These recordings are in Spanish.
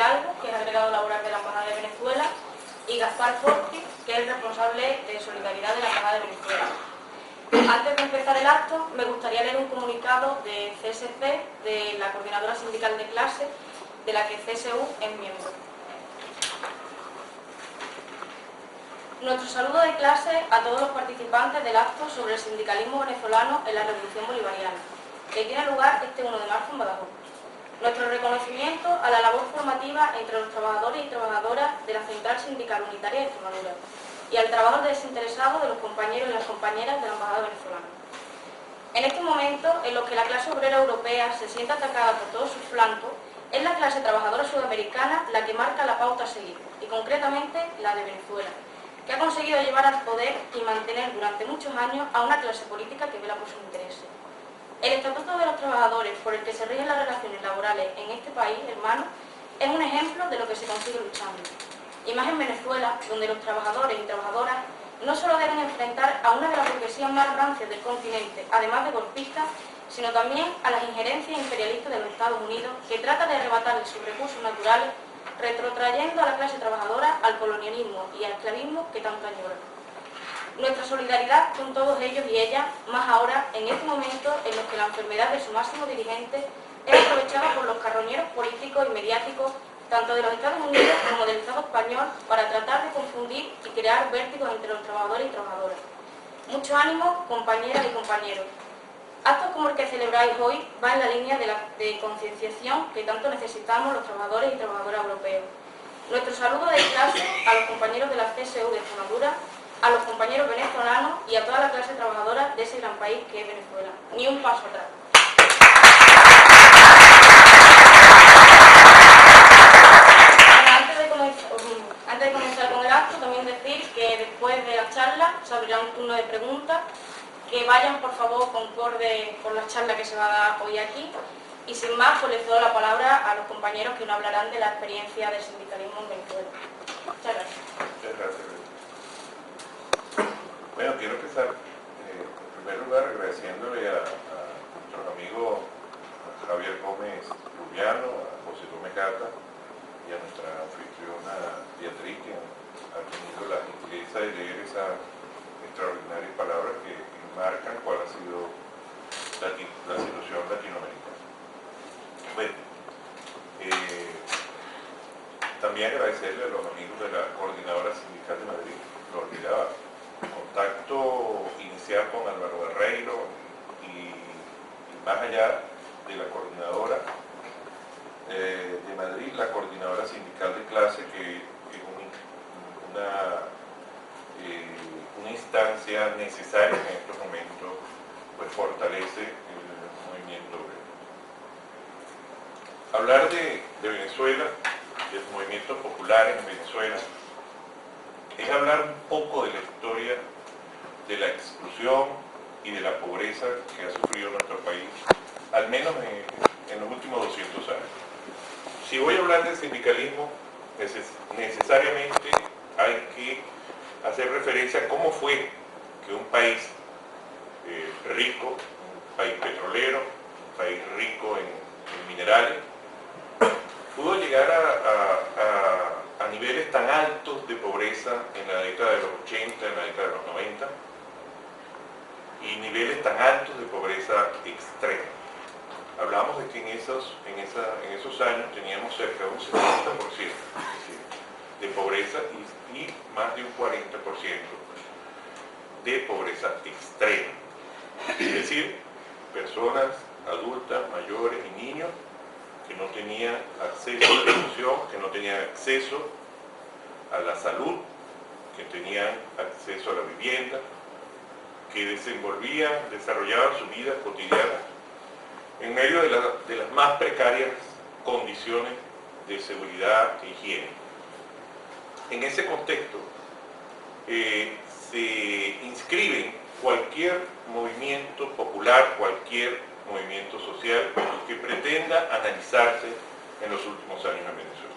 Hidalgo, que es agregado laboral de la Embajada de Venezuela, y Gaspar Forti, que es el responsable de Solidaridad de la Embajada de Venezuela. Antes de empezar el acto, me gustaría leer un comunicado de CSC, de la Coordinadora Sindical de Clase, de la que CSU es miembro. Nuestro saludo de clase a todos los participantes del acto sobre el sindicalismo venezolano en la Revolución Bolivariana, que tiene lugar este 1 de marzo en Badajoz. Nuestro reconocimiento a la labor formativa entre los trabajadores y trabajadoras de la Central Sindical Unitaria de Extremadura y al trabajo desinteresado de los compañeros y las compañeras de la Embajada venezolana. En este momento, en los que la clase obrera europea se siente atacada por todos sus flancos, es la clase trabajadora sudamericana la que marca la pauta a seguir, y concretamente la de Venezuela, que ha conseguido llevar al poder y mantener durante muchos años a una clase política que vela por sus intereses. El Estatuto de los Trabajadores, por el que se rigen las relaciones laborales en este país hermano, es un ejemplo de lo que se consigue luchando. Y más en Venezuela, donde los trabajadores y trabajadoras no solo deben enfrentar a una de las burguesías más rancias del continente, además de golpistas, sino también a las injerencias imperialistas de los Estados Unidos, que trata de arrebatarle sus recursos naturales, retrotrayendo a la clase trabajadora al colonialismo y al esclavismo que tanto añora. Nuestra solidaridad con todos ellos y ellas, más ahora, en este momento en los que la enfermedad de su máximo dirigente es aprovechada por los carroñeros políticos y mediáticos, tanto de los Estados Unidos como del Estado español, para tratar de confundir y crear vértigos entre los trabajadores y trabajadoras. Mucho ánimo, compañeras y compañeros. Actos como el que celebráis hoy va en la línea de concienciación que tanto necesitamos los trabajadores y trabajadoras europeos. Nuestro saludo de clase a los compañeros de la CSU de Extremadura, a los compañeros venezolanos y a toda la clase trabajadora de ese gran país que es Venezuela. Ni un paso atrás. Antes de comenzar con el acto, también decir que después de la charla se abrirá un turno de preguntas, que vayan por favor concorde con la charla que se va a dar hoy aquí, y sin más pues les doy la palabra a los compañeros que nos hablarán de la experiencia del sindicalismo en Venezuela. Muchas gracias. Muchas gracias. Bueno, quiero empezar en primer lugar agradeciéndole a nuestros amigos Javier Gómez Rubiano, a José Gómez Gata y a nuestra anfitriona Beatriz, que han tenido la gentileza de leer esas extraordinarias palabras que marcan cuál ha sido la situación latinoamericana. Bueno, también agradecerle a los amigos de la Coordinadora Sindical de Madrid, lo olvidaba, contacto inicial con Álvaro Barreiro y más allá de la Coordinadora de Madrid, la Coordinadora Sindical de Clase, que es una instancia necesaria en estos momentos, pues fortalece el movimiento obrero. Hablar de Venezuela, de los movimientos populares en Venezuela, es hablar un poco de la historia de la exclusión y de la pobreza que ha sufrido nuestro país, al menos en los últimos 200 años. Si voy a hablar del sindicalismo, necesariamente hay que hacer referencia a cómo fue que un país rico, un país petrolero, un país rico en minerales, pudo llegar a niveles tan altos de pobreza en la década de los 80, en la década de los 90, y niveles tan altos de pobreza extrema. Hablamos de que en esos años teníamos cerca de un 70% de pobreza y más de un 40% de pobreza extrema. Es decir, personas adultas, mayores y niños que no tenían acceso a la educación, que no tenían acceso a la salud, que tenían acceso a la vivienda, que desarrollaban su vida cotidiana en medio de las más precarias condiciones de seguridad e higiene. En ese contexto se inscribe cualquier movimiento popular, cualquier movimiento social que pretenda analizarse en los últimos años en Venezuela.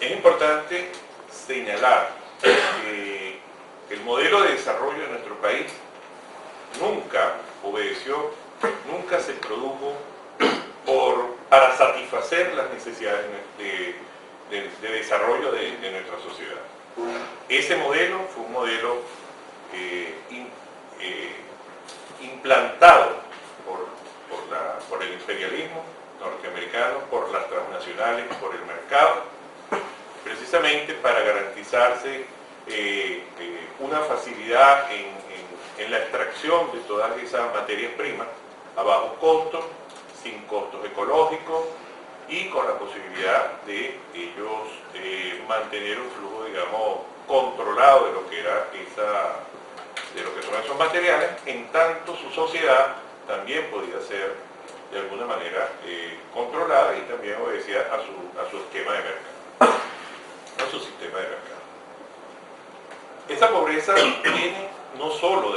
Es importante señalar que el modelo de desarrollo de nuestro país nunca obedeció, nunca se produjo por para satisfacer las necesidades de desarrollo de nuestra sociedad. Ese modelo fue un modelo implantado por el imperialismo norteamericano, por las transnacionales, por el mercado, precisamente para garantizarse una facilidad en la extracción de todas esas materias primas a bajo costo, sin costos ecológicos y con la posibilidad de ellos mantener un flujo, digamos, controlado de lo que era de lo que son esos materiales, en tanto su sociedad también podía ser de alguna manera controlada y también obedecía a su esquema de mercado, a su sistema de mercado. Esa pobreza viene no solo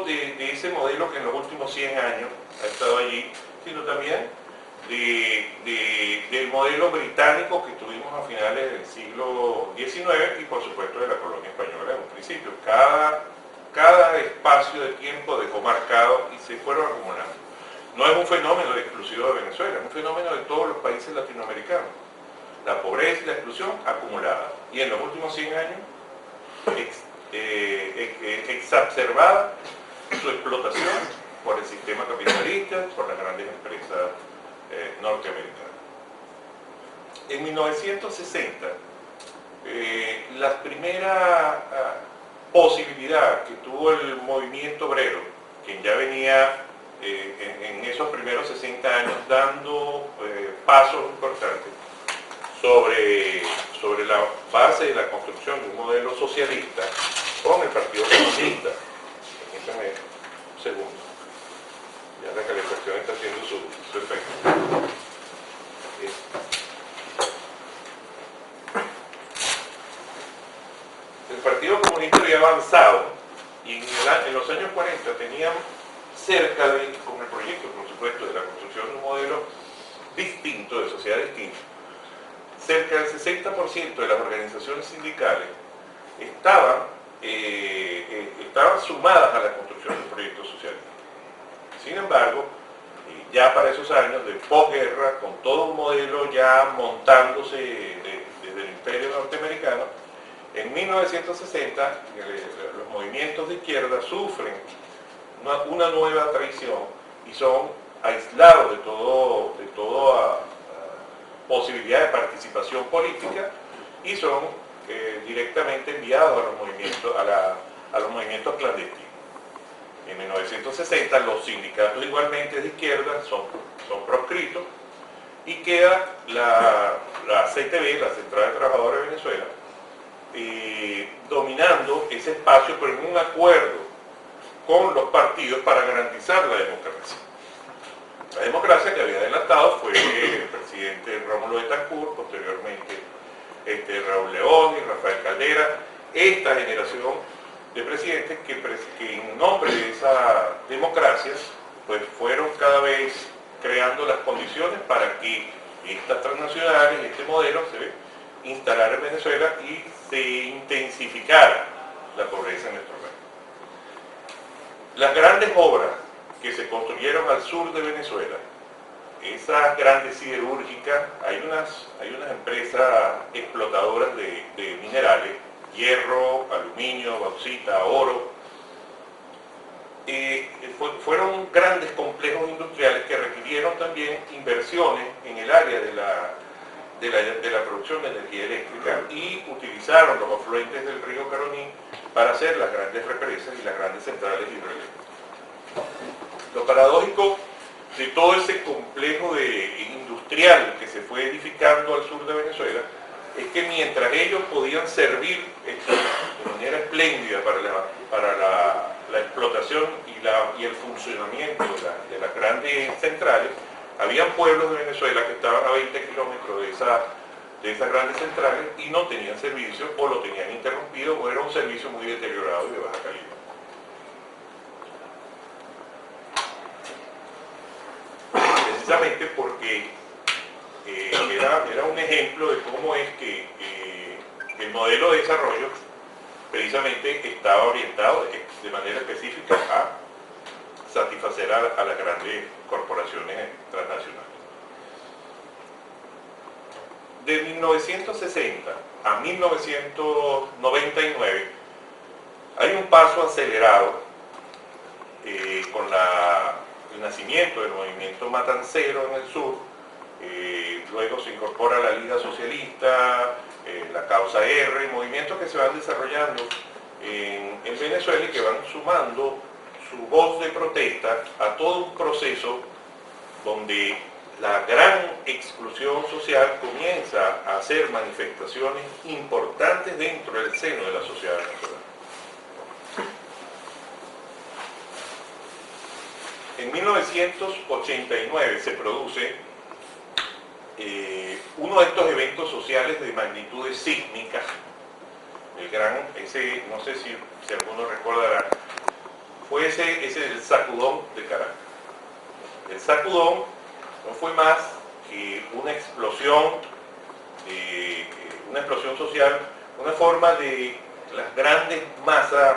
de ese modelo que en los últimos 100 años ha estado allí, sino también del modelo británico que tuvimos a finales del siglo XIX y por supuesto de la colonia española en un principio. Cada espacio de tiempo dejó marcado y se fueron acumulando. No es un fenómeno exclusivo de Venezuela, es un fenómeno de todos los países latinoamericanos. La pobreza y la exclusión acumulada. Y en los últimos 100 años, exacerbada su explotación por el sistema capitalista, por las grandes empresas norteamericanas. En 1960, la primera posibilidad que tuvo el movimiento obrero, quien ya venía en esos primeros 60 años dando pasos importantes sobre la base de la construcción de un modelo socialista con el Partido Comunista. Permítanme un segundo. Ya la calefacción está haciendo su efecto. El Partido Comunista había avanzado y en los años 40 teníamos cerca de, con el proyecto, por supuesto, de la construcción de un modelo distinto, de sociedad distinta, cerca del 60% de las organizaciones sindicales estaban sumadas a la construcción del proyecto socialista. Sin embargo, ya para esos años de posguerra, con todo un modelo ya montándose desde el imperio norteamericano, en 1960 los movimientos de izquierda sufren una nueva traición y son aislados de toda posibilidad de participación política y son directamente enviados a los movimientos clandestinos. En 1960 los sindicatos igualmente de izquierda son proscritos y queda la CTV, la Central de Trabajadores de Venezuela, dominando ese espacio, pero en un acuerdo con los partidos para garantizar la democracia. La democracia que había adelantado fue el presidente Rómulo Betancourt, posteriormente Raúl León y Rafael Caldera, esta generación de presidentes que en nombre de esa democracia pues fueron cada vez creando las condiciones para que estas transnacionales, este modelo se instalara en Venezuela y se intensificara la pobreza en nuestro país. Las grandes obras que se construyeron al sur de Venezuela, esas grandes siderúrgicas, hay unas empresas explotadoras de minerales, hierro, aluminio, bauxita, oro, fueron grandes complejos industriales que requirieron también inversiones en el área de la producción de energía eléctrica y utilizaron los afluentes del río Caroní para hacer las grandes represas y las grandes centrales hidroeléctricas. Lo paradójico de todo ese complejo industrial que se fue edificando al sur de Venezuela es que mientras ellos podían servir de manera espléndida para la explotación y el funcionamiento de las grandes centrales, habían pueblos de Venezuela que estaban a 20 kilómetros de esas grandes centrales y no tenían servicio o lo tenían interrumpido o era un servicio muy deteriorado y de baja calidad. Precisamente porque era un ejemplo de cómo es que el modelo de desarrollo precisamente estaba orientado de manera específica a satisfacer a las grandes corporaciones transnacionales. De 1960 a 1999 hay un paso acelerado con el nacimiento del movimiento matancero en el sur. Luego se incorpora la Liga Socialista, la Causa R, movimientos que se van desarrollando en Venezuela y que van sumando su voz de protesta a todo un proceso donde la gran exclusión social comienza a hacer manifestaciones importantes dentro del seno de la sociedad venezolana. En 1989 se produce uno de estos eventos sociales de magnitudes sísmicas, no sé si alguno recordará, fue ese del sacudón de Caracas. El sacudón no fue más que una explosión social, una forma de las grandes masas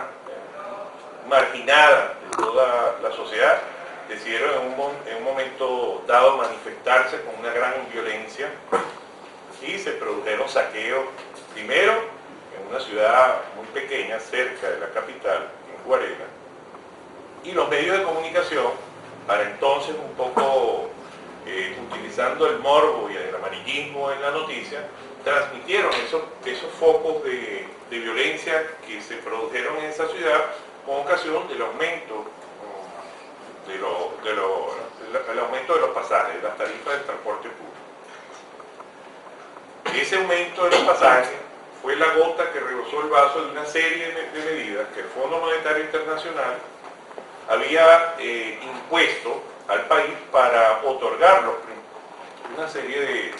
marginadas de toda la sociedad decidieron en un momento dado manifestarse con una gran violencia y se produjeron saqueos, primero en una ciudad muy pequeña cerca de la capital, en Guarena, y los medios de comunicación, para entonces un poco utilizando el morbo y el amarillismo en la noticia, transmitieron esos focos de violencia que se produjeron en esa ciudad con ocasión del aumento el aumento de los pasajes, de las tarifas del transporte público. Ese aumento de los pasajes fue la gota que rebosó el vaso de una serie de medidas que el Fondo Monetario Internacional había impuesto al país para otorgar una serie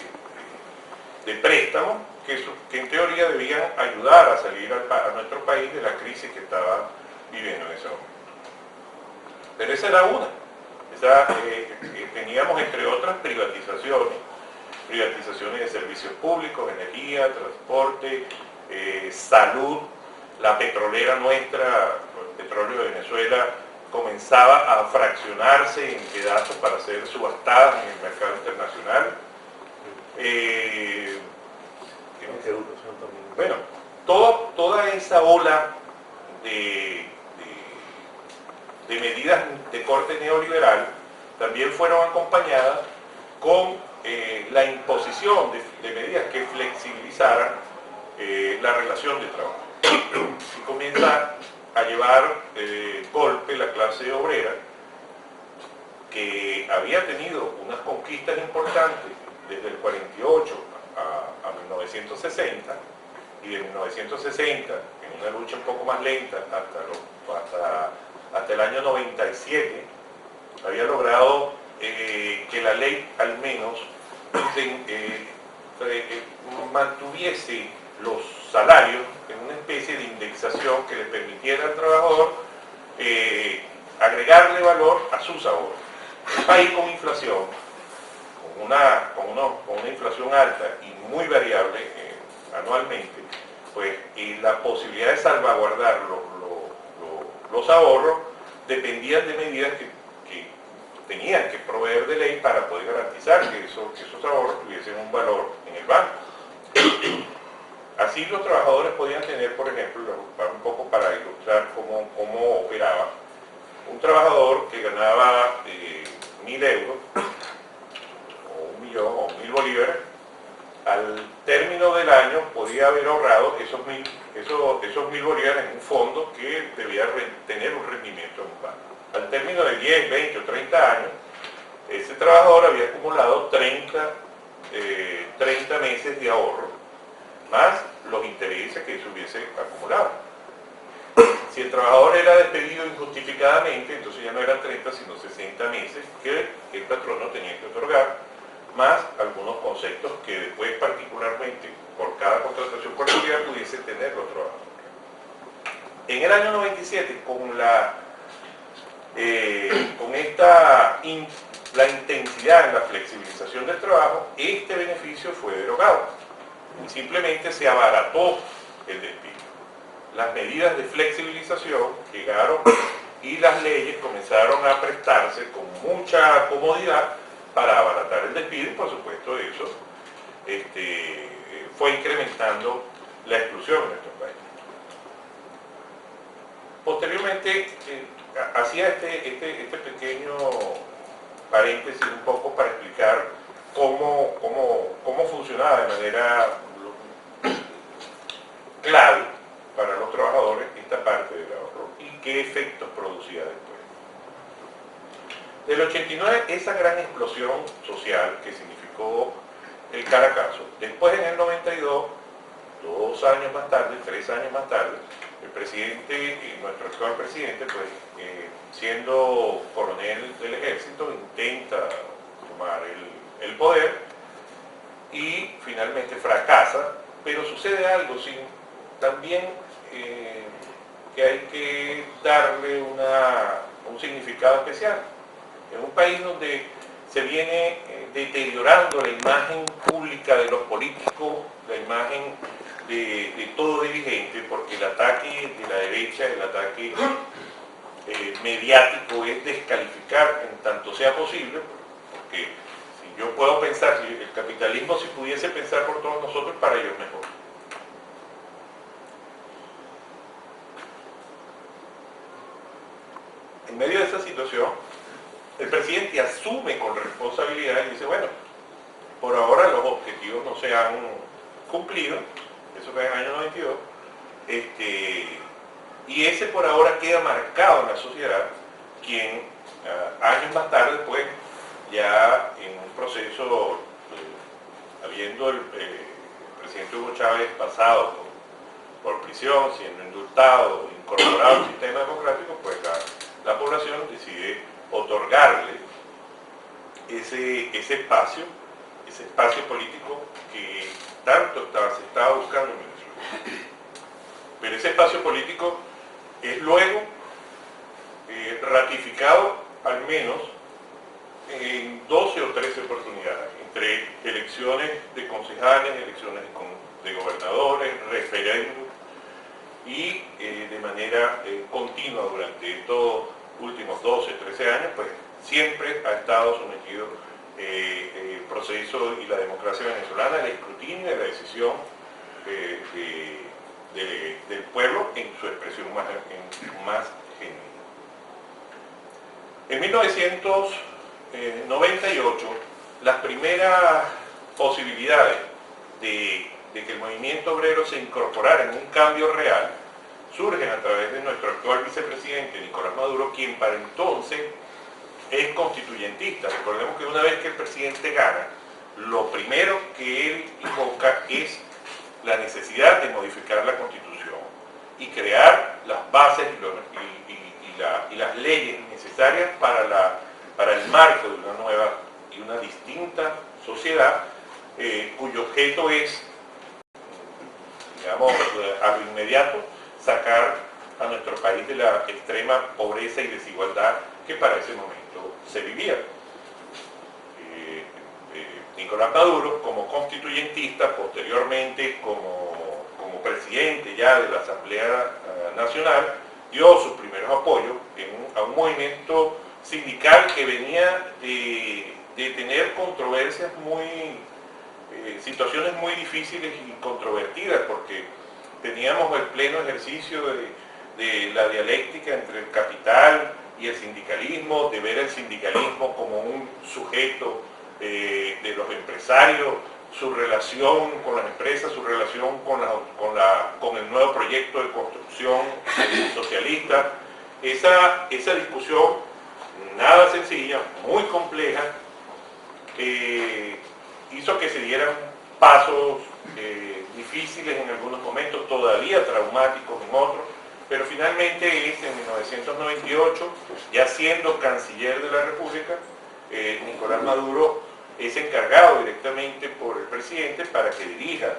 de préstamos que en teoría debían ayudar a salir a nuestro país de la crisis que estaba viviendo en ese momento. Pero esa era una. Teníamos entre otras privatizaciones de servicios públicos, energía, transporte, salud. La petrolera nuestra, el petróleo de Venezuela, comenzaba a fraccionarse en pedazos para ser subastada en el mercado internacional. Bueno, toda esa ola de medidas de corte neoliberal también fueron acompañadas con la imposición de medidas que flexibilizaran la relación de trabajo. Y comienza a llevar golpe la clase obrera, que había tenido unas conquistas importantes desde el 48 a 1960, y de 1960, en una lucha un poco más lenta, hasta el año 97, había logrado que la ley al menos mantuviese los salarios en una especie de indexación que le permitiera al trabajador agregarle valor a sus ahorros. Un país con inflación, con una inflación alta y muy variable anualmente, pues la posibilidad de salvaguardar los ahorros dependían de medidas que tenían que proveer de ley para poder garantizar que esos ahorros tuviesen un valor en el banco. Así los trabajadores podían tener, por ejemplo, un poco para ilustrar cómo operaba, un trabajador que ganaba 1.000 euros, o 1 millón, o 1.000 bolívares, al término del año podía haber ahorrado esos 1.000 bolívares en un fondo que debía tener un rendimiento en un banco. Al término de 10, 20 o 30 años, ese trabajador había acumulado 30 meses de ahorro, más los intereses que se hubiese acumulado. Si el trabajador era despedido injustificadamente, entonces ya no eran 30, sino 60 meses que el patrono tenía que otorgar, más algunos conceptos que después particularmente por cada contratación particular pudiese tener los trabajadores. En el año 97, la intensidad en la flexibilización del trabajo, este beneficio fue derogado y simplemente se abarató el despido. Las medidas de flexibilización llegaron y las leyes comenzaron a prestarse con mucha comodidad para abaratar el despido, y por supuesto eso fue incrementando la exclusión en nuestro país. Posteriormente, hacía este pequeño paréntesis un poco para explicar cómo funcionaba de manera clave para los trabajadores esta parte del ahorro y qué efectos producía después. Del 89, esa gran explosión social que significó el Caracazo. Después, en el 92, 2 años más tarde, 3 años más tarde, el presidente, nuestro actual presidente, pues, siendo coronel del ejército, intenta tomar el poder y finalmente fracasa, pero sucede algo también que hay que darle un significado especial. En un país donde se viene deteriorando la imagen pública de los políticos, la imagen de todo dirigente, porque el ataque de la derecha, el ataque mediático es descalificar en tanto sea posible, porque si yo puedo pensar, si el capitalismo si pudiese pensar por todos nosotros, para ellos mejor. En medio de esa situación, el presidente asume con responsabilidad y dice, bueno, por ahora los objetivos no se han cumplido, eso fue en el año 92, y ese por ahora queda marcado en la sociedad, quien años más tarde, pues, ya en un proceso, habiendo el presidente Hugo Chávez pasado por prisión, siendo indultado, incorporado al sistema democrático, pues la población decide otorgarle ese espacio político que tanto se estaba buscando en Venezuela. Pero ese espacio político es luego ratificado al menos en 12 o 13 oportunidades, entre elecciones de concejales, elecciones de gobernadores, referéndum, y de manera continua durante estos últimos 12, 13 años, pues siempre ha estado sometido el proceso y la democracia venezolana al escrutinio y la decisión del pueblo en su expresión más genuina. En 1998, las primeras posibilidades de que el movimiento obrero se incorporara en un cambio real surgen a través de nuestro actual vicepresidente Nicolás Maduro, quien para entonces es constituyentista. Recordemos que una vez que el presidente gana, lo primero que él invoca es la necesidad de modificar la Constitución y crear las bases y las leyes necesarias para el marco de una nueva y una distinta sociedad, cuyo objeto es, digamos, a lo inmediato, sacar a nuestro país de la extrema pobreza y desigualdad que para ese momento se vivía. Nicolás Maduro, como constituyentista, posteriormente como presidente ya de la Asamblea Nacional, dio sus primeros apoyos a un movimiento sindical que venía de tener controversias situaciones muy difíciles y controvertidas, porque teníamos el pleno ejercicio de la dialéctica entre el capital y el sindicalismo, de ver el sindicalismo como un sujeto de los empresarios, su relación con las empresas, su relación con el nuevo proyecto de construcción socialista. Esa discusión, nada sencilla, muy compleja, hizo que se dieran pasos difíciles en algunos momentos, todavía traumáticos en otros, pero finalmente en 1998, ya siendo canciller de la República, Nicolás Maduro es encargado directamente por el presidente para que dirija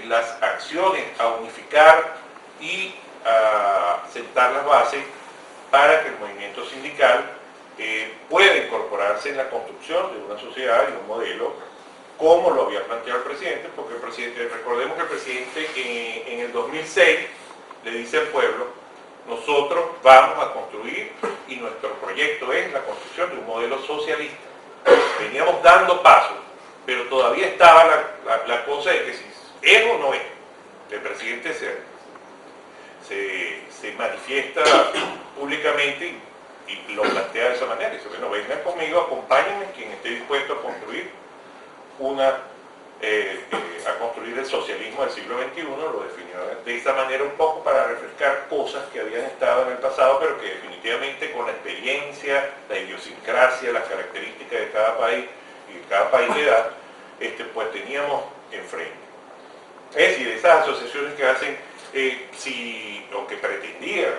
las acciones a unificar y a sentar las bases para que el movimiento sindical pueda incorporarse en la construcción de una sociedad y un modelo como lo había planteado el presidente, porque recordemos que el presidente en el 2006 le dice al pueblo nosotros vamos a construir, y nuestro proyecto es la construcción de un modelo socialista. Veníamos dando pasos, pero todavía estaba la cosa de que si es o no es. El presidente se manifiesta públicamente y lo plantea de esa manera. Dice, bueno, vengan conmigo, acompáñenme, quien esté dispuesto a construir a construir el socialismo del siglo XXI, lo definió de esa manera un poco para refrescar cosas que habían estado en el pasado, pero que definitivamente con la experiencia, la idiosincrasia, las características de cada país y de cada país de edad, pues teníamos enfrente. Es decir, esas asociaciones que hacen, o que pretendían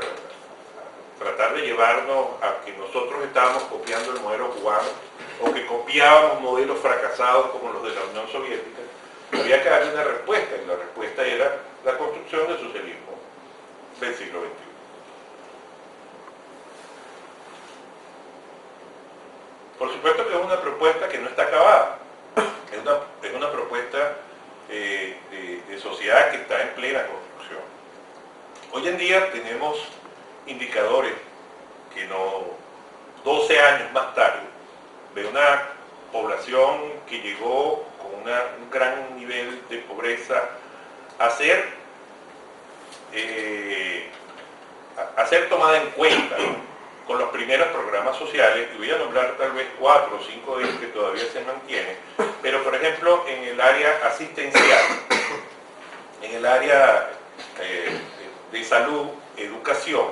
tratar de llevarnos a que nosotros estábamos copiando el modelo cubano, o que copiábamos modelos fracasados como los de la Unión Soviética, había que darle una respuesta, y la respuesta era la construcción del socialismo del siglo XXI. Por supuesto que es una propuesta que no está acabada, es una propuesta de sociedad que está en plena construcción. Hoy en día tenemos indicadores que 12 años más tarde, de una población que llegó con un gran nivel de pobreza a ser tomada en cuenta, ¿no?, con los primeros programas sociales, y voy a nombrar tal vez 4 o 5 de ellos que todavía se mantienen, pero por ejemplo en el área asistencial, en el área de salud, educación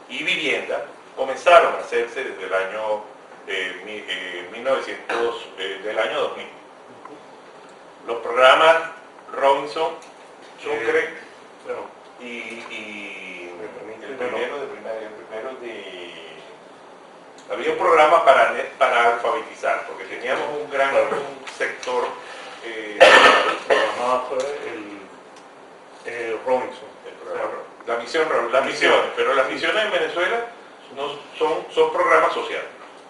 y vivienda, comenzaron a hacerse desde el año del año 2000. Los programas Robinson, Sucre y el primero había un programa para alfabetizar, porque teníamos un gran sector. Robinson. Las misiones, pero las misiones en Venezuela no son programas sociales,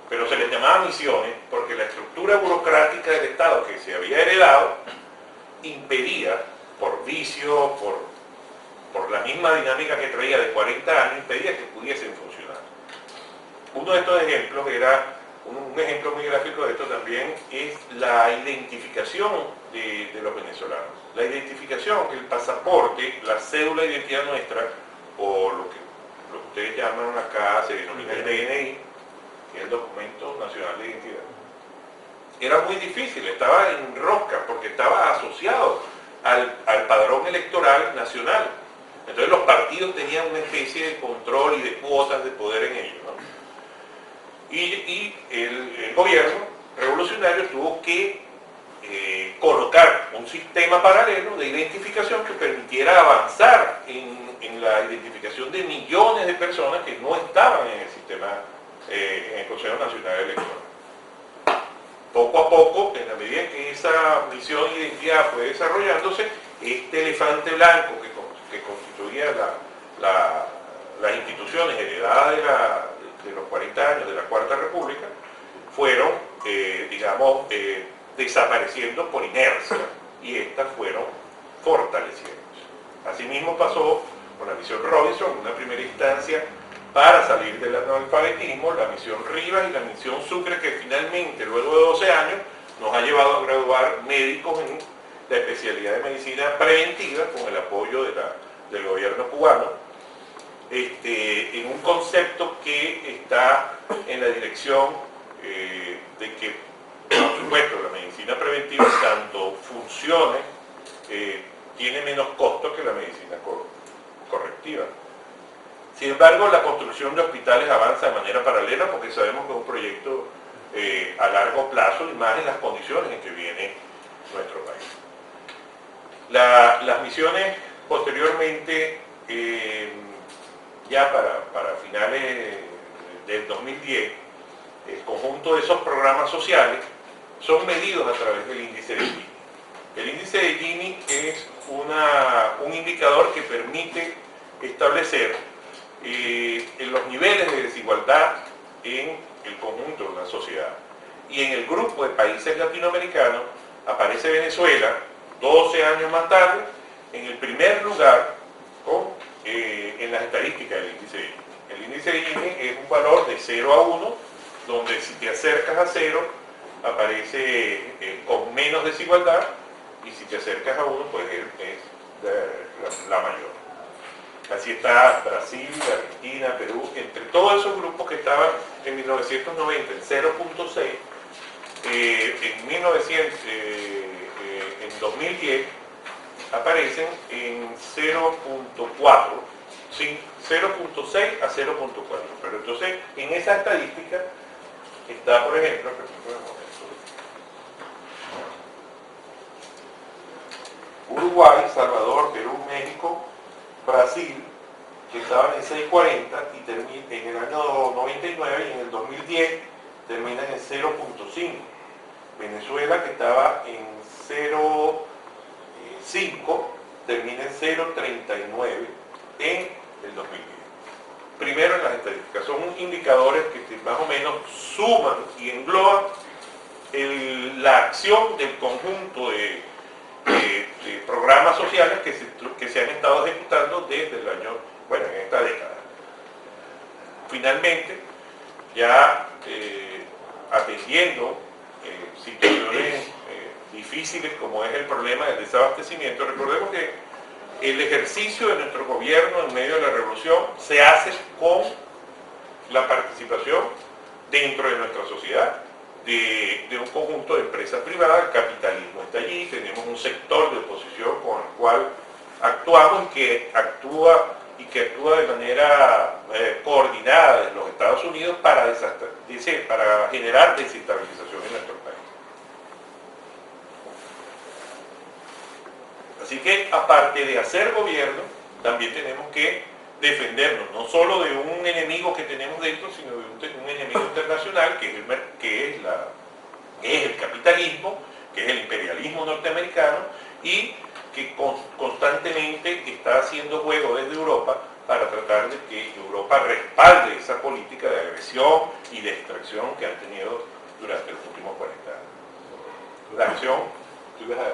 pero se les llamaba misiones porque la estructura burocrática del Estado que se había heredado impedía, por vicio, por la misma dinámica que traía de 40 años, impedía que pudiesen funcionar. Uno de estos ejemplos era, un ejemplo muy gráfico de esto también, es la identificación de los venezolanos. La identificación, el pasaporte, la cédula de identidad nuestra, o lo que ustedes llaman acá, se denomina el DNI, que es el Documento Nacional de Identidad, era muy difícil, estaba en rosca, porque estaba asociado al padrón electoral nacional. Entonces los partidos tenían una especie de control y de cuotas de poder en ello, ¿no? Y el gobierno revolucionario tuvo que colocar un sistema paralelo de identificación que permitiera avanzar en la identificación de millones de personas que no estaban en el sistema, en el Consejo Nacional Electoral. Poco a poco, en la medida en que esa misión de identidad fue desarrollándose, este elefante blanco que constituía las instituciones heredadas de los 40 años de la Cuarta República, fueron, desapareciendo por inercia, y estas fueron fortaleciéndose. Asimismo pasó con la misión Robinson, en una primera instancia, para salir del analfabetismo, la misión Rivas y la misión Sucre, que finalmente, luego de 12 años, nos ha llevado a graduar médicos en la especialidad de medicina preventiva, con el apoyo del gobierno cubano, en un concepto que está en la dirección de que, por supuesto, la medicina preventiva, tanto funcione, tiene menos costo que la medicina correctiva. Sin embargo, la construcción de hospitales avanza de manera paralela, porque sabemos que es un proyecto a largo plazo, y más en las condiciones en que viene nuestro país. Las misiones posteriormente, ya para finales del 2010, el conjunto de esos programas sociales son medidos a través del índice de Gini. El índice de Gini es un indicador que permite establecer los niveles de desigualdad en el conjunto de una sociedad. Y en el grupo de países latinoamericanos aparece Venezuela 12 años más tarde en el primer lugar, con en las estadísticas del índice Gini. El índice Gini es un valor de 0 a 1, donde si te acercas a 0 aparece con menos desigualdad, y si te acercas a 1 pues es la mayor. Así está Brasil, Argentina, Perú, entre todos esos grupos que estaban en 1990 en 0.6, en 2010 aparecen en 0.4, ¿sí? 0.6 a 0.4. Pero entonces, en esa estadística está, por ejemplo, Uruguay, Salvador, Perú, México, Brasil, que estaban en 6.40 y en el año 99 y en el 2010 terminan en 0.5. Venezuela, que estaba en 0.5, termina en 0.39 en el 2010. Primero en las estadísticas, son indicadores que más o menos suman y engloban la acción del conjunto de programas sociales que se han estado ejecutando desde el año, bueno, en esta década. Finalmente, ya atendiendo situaciones difíciles como es el problema del desabastecimiento, recordemos que el ejercicio de nuestro gobierno en medio de la revolución se hace con la participación dentro de nuestra sociedad de un conjunto de empresas privadas. El capitalismo está allí, tenemos un sector de oposición con el cual actuamos y que actúa de manera coordinada en los Estados Unidos para generar desestabilización en nuestro país. Así que, aparte de hacer gobierno, también tenemos que defendernos, no solo de un enemigo que tenemos dentro, sino de un enemigo internacional, que es el capitalismo, que es el imperialismo norteamericano, y que constantemente está haciendo juego desde Europa para tratar de que Europa respalde esa política de agresión y de extracción que han tenido durante los últimos 40 años. La acción, ¿tú ibas a...?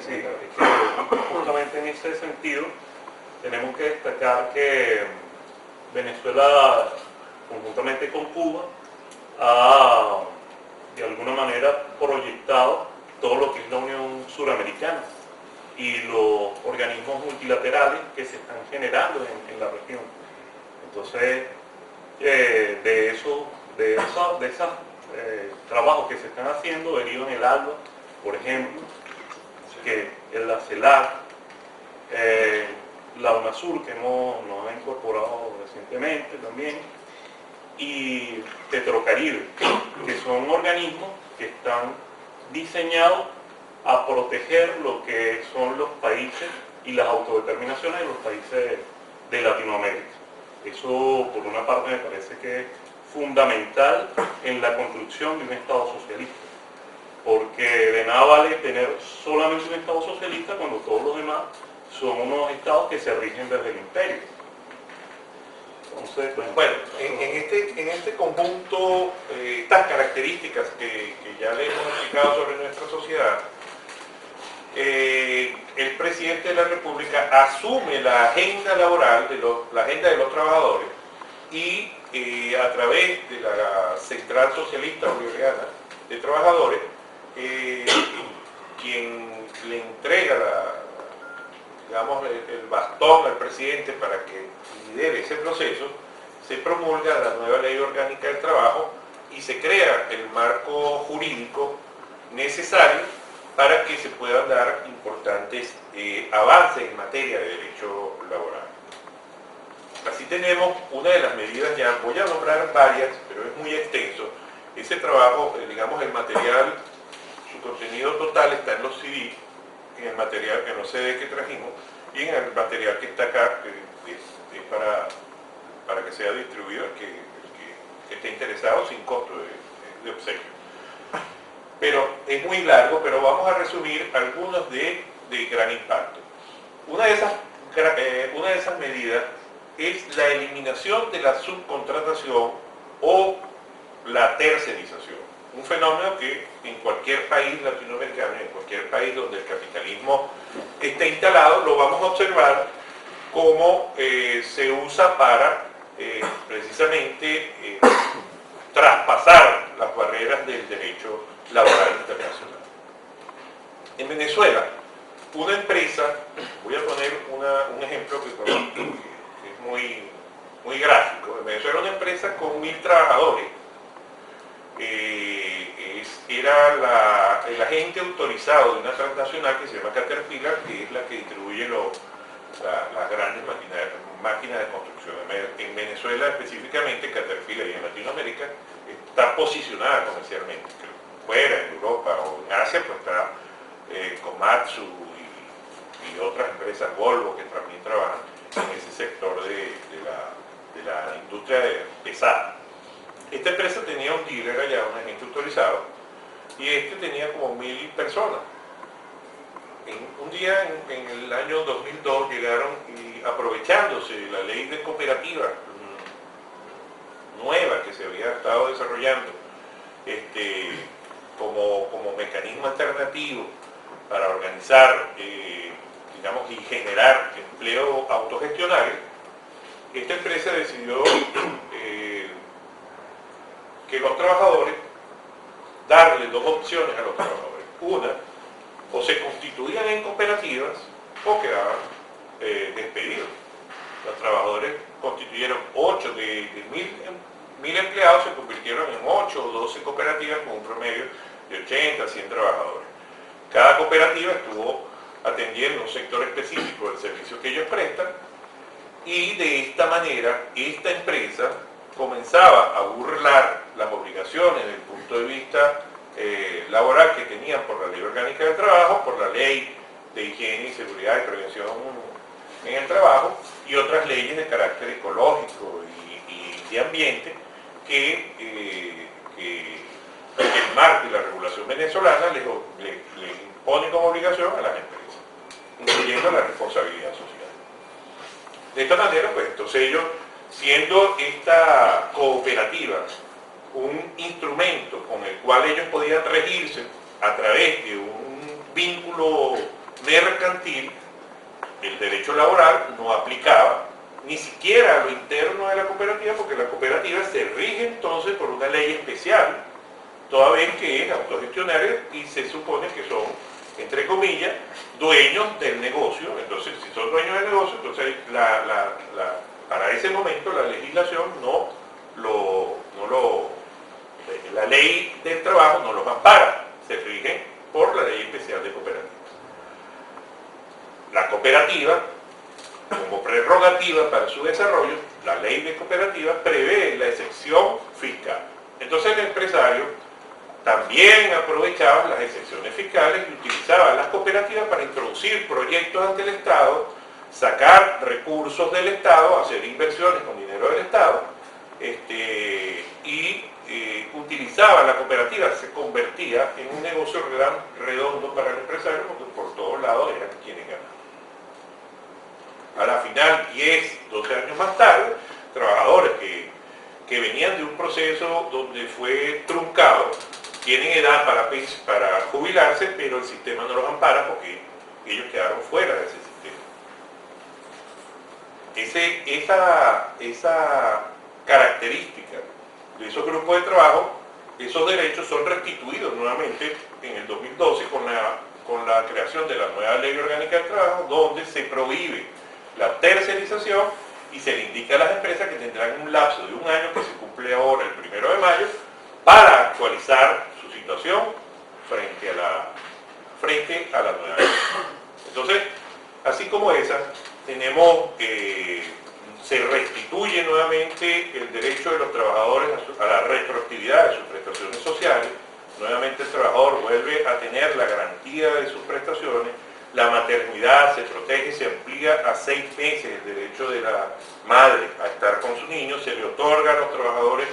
Sí, justamente en ese sentido tenemos que destacar que Venezuela, conjuntamente con Cuba, ha de alguna manera proyectado todo lo que es la Unión Suramericana y los organismos multilaterales que se están generando en la región. Entonces, de esos trabajos que se están haciendo derivan el ALBA, por ejemplo, que la CELAC, la UNASUR, que nos ha incorporado recientemente también, y Petrocaribe, que son organismos que están diseñados a proteger lo que son los países y las autodeterminaciones de los países de Latinoamérica. Eso, por una parte, me parece que es fundamental en la construcción de un Estado socialista, porque de nada vale tener solamente un Estado socialista cuando todos los demás son unos estados que se rigen desde el imperio. Entonces, bueno, en este conjunto, estas características que ya le hemos explicado sobre nuestra sociedad, el presidente de la República asume la agenda laboral, la agenda de los trabajadores, y a través de la Central Socialista Bolivariana de Trabajadores, quien le entrega el bastón al presidente para que lidere ese proceso, se promulga la nueva Ley Orgánica del Trabajo y se crea el marco jurídico necesario para que se puedan dar importantes avances en materia de derecho laboral. Así tenemos una de las medidas, ya voy a nombrar varias, pero es muy extenso. Ese trabajo, digamos, el material, su contenido total está en los CD, en el material, en los CD que trajimos, y en el material que está acá, es para que sea distribuido el que esté interesado sin costo de obsequio. Pero es muy largo, pero vamos a resumir algunos de gran impacto. Una de esas medidas es la eliminación de la subcontratación o la tercerización. Un fenómeno que en cualquier país latinoamericano, en cualquier país donde el capitalismo esté instalado, lo vamos a observar cómo se usa para precisamente traspasar las barreras del derecho laboral internacional. En Venezuela, una empresa, voy a poner un ejemplo que es muy gráfico. En Venezuela una empresa con 1000 trabajadores era el agente autorizado de una transnacional que se llama Caterpillar, que es la que distribuye las grandes máquinas de construcción. En Venezuela específicamente, Caterpillar, y en Latinoamérica está posicionada comercialmente. Fuera, en Europa o en Asia, pues está Komatsu y otras empresas, Volvo, que también trabajan en ese sector de la industria pesada. Esta empresa tenía un dealer allá, un agente autorizado, y este tenía como 1000 personas. Un día en el año 2002 llegaron y, aprovechándose de la ley de cooperativa nueva que se había estado desarrollando como mecanismo alternativo para organizar digamos, y generar empleo autogestionario, esta empresa decidió que los trabajadores, darle dos opciones a los trabajadores. Una, o se constituían en cooperativas o quedaban despedidos. Los trabajadores constituyeron 8 de 1000 empleados, se convirtieron en 8 o 12 cooperativas con un promedio de 80 a 100 trabajadores. Cada cooperativa estuvo atendiendo un sector específico del servicio que ellos prestan, y de esta manera esta empresa comenzaba a burlar las obligaciones desde el punto de vista laboral que tenían por la Ley Orgánica del Trabajo, por la Ley de Higiene y Seguridad y Prevención en el Trabajo y otras leyes de carácter ecológico y de ambiente que el marco y la regulación venezolana les impone como obligación a las empresas, incluyendo la responsabilidad social. De esta manera, pues entonces ellos, siendo esta cooperativa un instrumento con el cual ellos podían regirse a través de un vínculo mercantil, el derecho laboral no aplicaba ni siquiera a lo interno de la cooperativa, porque la cooperativa se rige entonces por una ley especial, toda vez que es autogestionaria y se supone que son, entre comillas, dueños del negocio. Entonces, si son dueños del negocio, entonces para ese momento la legislación la ley del trabajo no los ampara, se rigen por la ley especial de cooperativas. La cooperativa, como prerrogativa para su desarrollo, la ley de cooperativas prevé la excepción fiscal. Entonces el empresario también aprovechaba las excepciones fiscales y utilizaba las cooperativas para introducir proyectos ante el Estado, sacar recursos del Estado, hacer inversiones con dinero del Estado, y utilizaba la cooperativa, se convertía en un negocio redondo para el empresario, porque por todos lados eran quienes ganaban. A la final, 10, 12 años más tarde, trabajadores que venían de un proceso donde fue truncado, tienen edad para jubilarse, pero el sistema no los ampara porque ellos quedaron fuera de ese sistema. Esa característica de esos grupos de trabajo, esos derechos son restituidos nuevamente en el 2012 con la creación de la nueva Ley Orgánica del Trabajo, donde se prohíbe la tercerización y se le indica a las empresas que tendrán un lapso de un año, que se cumple ahora el 1 de mayo, para actualizar su situación frente a la nueva ley. Entonces, así como esa, tenemos se restituye nuevamente el derecho de los trabajadores a la retroactividad de sus prestaciones sociales. Nuevamente el trabajador vuelve a tener la garantía de sus prestaciones. La maternidad se protege, se amplía a 6 meses el derecho de la madre a estar con su niño. Se le otorga a los trabajadores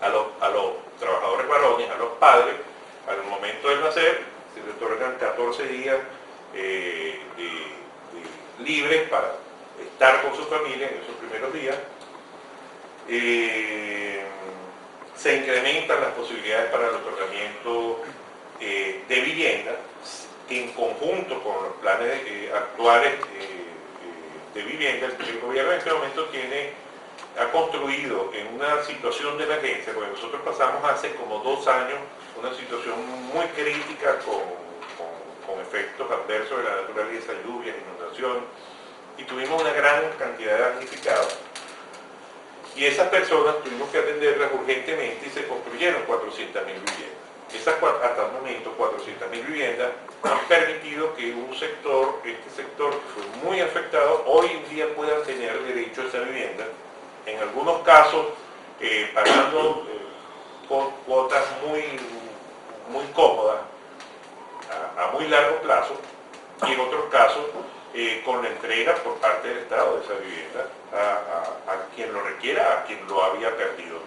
a los trabajadores varones, a los padres, al momento del nacer, se le otorgan 14 días libres para estar con su familia en esos primeros días. Se incrementan las posibilidades para el otorgamiento de vivienda en conjunto con los planes actuales de vivienda. El gobierno en este momento ha construido en una situación de emergencia, porque nosotros pasamos hace como 2 años una situación muy crítica con efectos adversos de la naturaleza, lluvias, inundaciones, y tuvimos una gran cantidad de damnificados. Y esas personas tuvimos que atenderlas urgentemente y se construyeron 400.000 viviendas. Hasta el momento 400.000 viviendas han permitido que este sector que fue muy afectado, hoy en día pueda tener derecho a esa vivienda, en algunos casos pagando cuotas muy cómodas a muy largo plazo, y en otros casos con la entrega por parte del Estado de esa vivienda a quien lo requiera, a quien lo había perdido.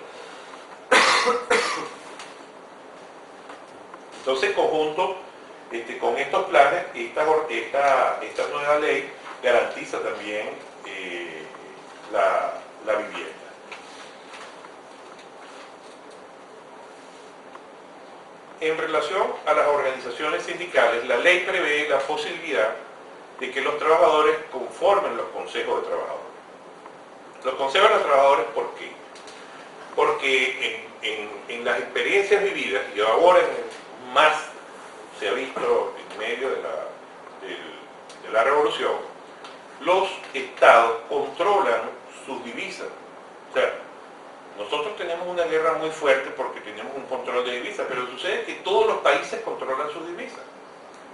Entonces, en conjunto con estos planes, esta nueva ley garantiza también la vivienda. En relación a las organizaciones sindicales, la ley prevé la posibilidad de que los trabajadores conformen los consejos de trabajadores. Los consejos de trabajadores, ¿por qué? Porque en las experiencias vividas, y ahora más se ha visto en medio de la revolución, los estados controlan sus divisas. O sea, nosotros tenemos una guerra muy fuerte porque tenemos un control de divisas, pero sucede que todos los países controlan sus divisas.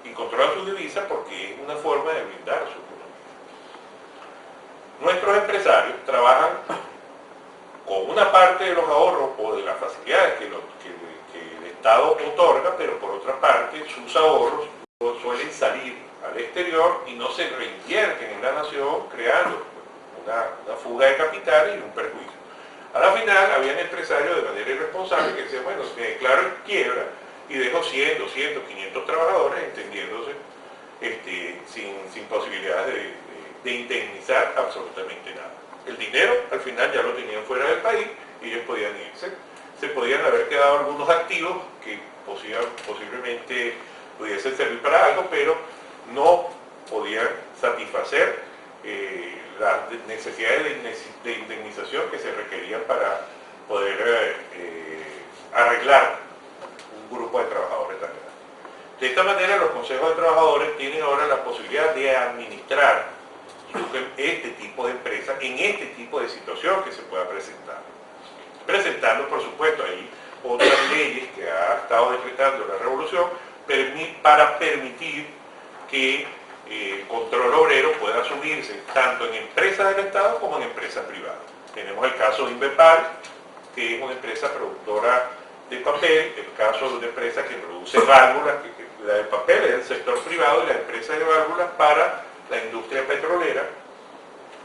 Y controlan sus divisas porque es una forma de blindar su economía. Nuestros empresarios trabajan con una parte de los ahorros o de las facilidades que el Estado otorga, pero por otra parte sus ahorros suelen salir al exterior y no se reinvierten en la nación, creando una fuga de capital y un perjuicio. A la final habían empresarios de manera irresponsable que decían, bueno, me declaro en quiebra y dejo 100, 200, 500 trabajadores entendiéndose sin posibilidades de indemnizar absolutamente nada. El dinero al final ya lo tenían fuera del país y ellos podían irse. Se podían haber quedado algunos activos que posiblemente pudiesen servir para algo, pero no podían satisfacer las necesidades de indemnización que se requerían para poder arreglar un grupo de trabajadores tan grande. De esta manera, los consejos de trabajadores tienen ahora la posibilidad de administrar este tipo de empresas en este tipo de situación que se pueda presentar. Presentando, por supuesto, ahí otras leyes que ha estado decretando la revolución para permitir que el control obrero pueda asumirse tanto en empresas del Estado como en empresas privadas. Tenemos el caso de Inverpar, que es una empresa productora de papel, el caso de una empresa que produce válvulas, la de papel es el sector privado, y la empresa de válvulas para la industria petrolera,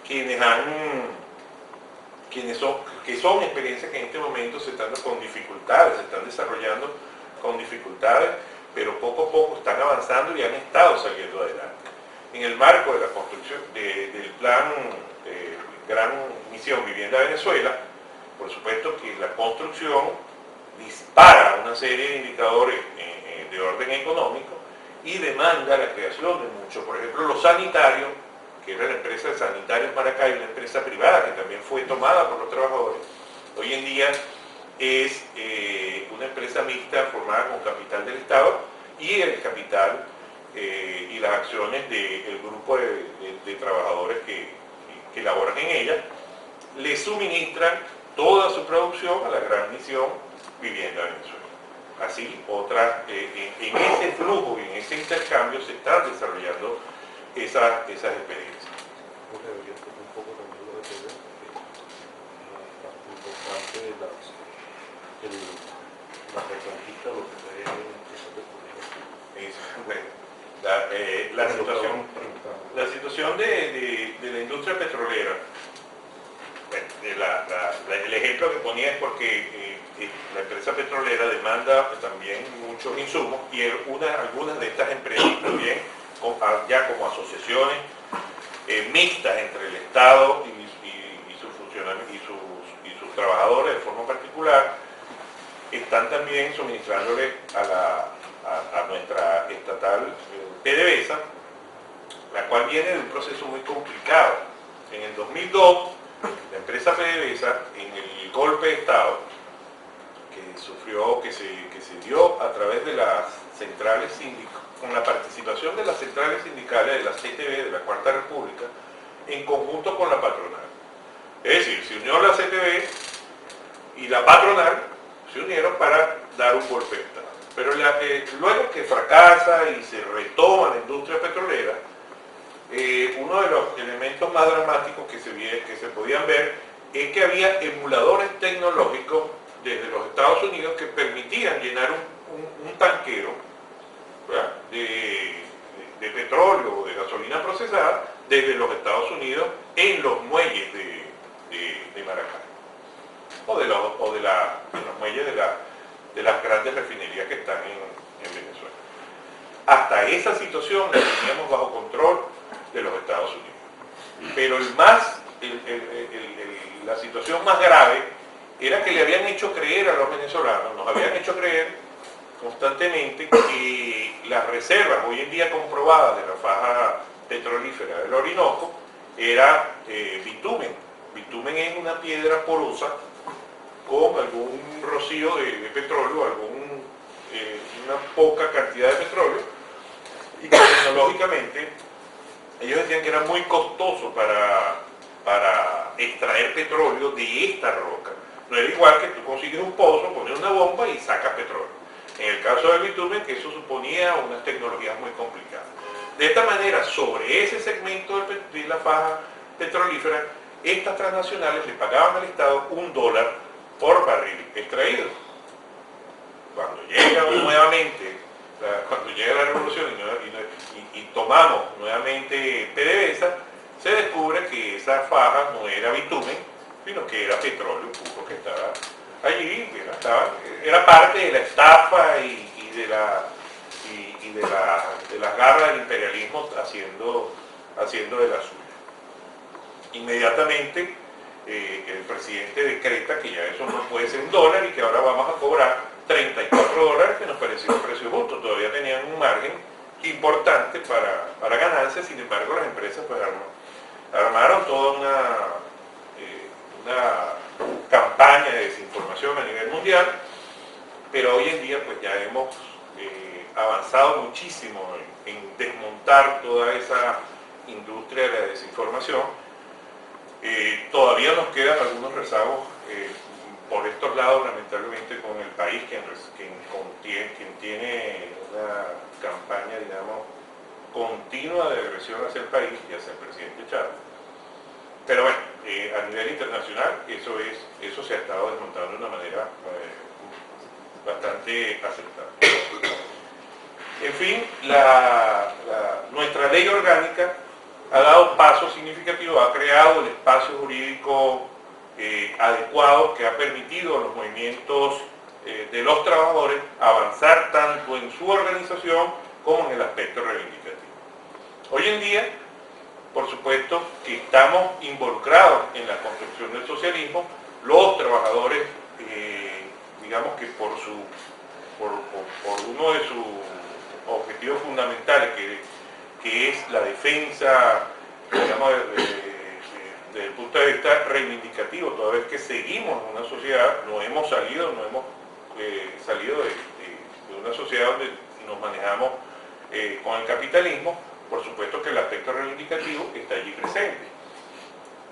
que son experiencias que en este momento se están desarrollando con dificultades, pero poco a poco están avanzando y han estado saliendo adelante. En el marco de la construcción del plan Gran Misión Vivienda Venezuela, por supuesto que la construcción dispara una serie de indicadores de orden económico y demanda la creación de muchos. Por ejemplo, los sanitarios, que era la empresa de Sanitarios Maracay, una empresa privada que también fue tomada por los trabajadores, hoy en día es una empresa mixta formada con capital del Estado y el capital y las acciones del grupo de trabajadores que laboran en ella, le suministran toda su producción a la Gran Misión Vivienda Venezuela. Así, en ese flujo y en ese intercambio se están desarrollando esas experiencias. Debería ser un poco también lo de TV, la parte importante de la reconquista, lo que se ve en empresas petroleras. La situación de la industria petrolera, bueno, el ejemplo que ponía es porque la empresa petrolera demanda también muchos insumos y algunas de estas empresas también, ya como asociaciones mixtas entre el Estado y sus funcionarios y sus trabajadores de forma particular, están también suministrándole a nuestra estatal PDVSA, la cual viene de un proceso muy complicado En el 2002, la empresa PDVSA, en el golpe de Estado que sufrió, que se dio a través de las centrales sindicales, con la participación de las centrales sindicales de la CTV, de la Cuarta República, en conjunto con la patronal. Es decir, se unió la CTV y la patronal se unieron para dar un golpe de Estado. Pero luego que fracasa y se retoma la industria petrolera, uno de los elementos más dramáticos que se podían ver es que había emuladores tecnológicos desde los Estados Unidos que permitían llenar un tanquero, ¿verdad?, de petróleo o de gasolina procesada desde los Estados Unidos en los muelles de Maracay o en los muelles de las grandes refinerías que están en Venezuela. Hasta esa situación la teníamos bajo control de los Estados Unidos. Pero la situación más grave era que le habían hecho creer a los venezolanos, nos habían hecho creer constantemente que las reservas hoy en día comprobadas de la faja petrolífera del Orinoco era bitumen. Bitumen es una piedra porosa con algún rocío de petróleo, una poca cantidad de petróleo, y que tecnológicamente ellos decían que era muy costoso para extraer petróleo de esta roca. No era igual que tú consigues un pozo, pones una bomba y sacas petróleo. En el caso del bitumen, que eso suponía unas tecnologías muy complicadas. De esta manera, sobre ese segmento de la faja petrolífera, estas transnacionales le pagaban al Estado $1 por barril extraído. Cuando llega nuevamente, cuando llega la revolución y tomamos nuevamente PDVSA, se descubre que esa faja no era bitumen, sino que era petróleo puro que estaba allí, era parte de la estafa y de las garras del imperialismo haciendo de la suya. Inmediatamente el presidente decreta que ya eso no puede ser $1 y que ahora vamos a cobrar $34, que nos pareció un precio justo. Todavía tenían un margen importante para ganancias. Sin embargo, las empresas pues armaron toda una campaña de desinformación a nivel mundial, pero hoy en día pues ya hemos avanzado muchísimo en desmontar toda esa industria de la desinformación. Todavía nos quedan algunos rezagos por estos lados, lamentablemente, con el país, quien tiene una campaña, digamos, continua de agresión hacia el país y hacia el presidente Chávez. Pero bueno, a nivel internacional eso se ha estado desmontando de una manera bastante aceptable. En fin, nuestra ley orgánica ha dado pasos significativos, ha creado el espacio jurídico adecuado que ha permitido a los movimientos de los trabajadores avanzar tanto en su organización como en el aspecto reivindicativo. Hoy en día, por supuesto, que estamos involucrados en la construcción del socialismo, los trabajadores, digamos que por uno de sus objetivos fundamentales, que es la defensa, digamos, desde el punto de vista reivindicativo, toda vez que seguimos en una sociedad, no hemos salido de una sociedad donde nos manejamos con el capitalismo. Por supuesto que el aspecto reivindicativo está allí presente,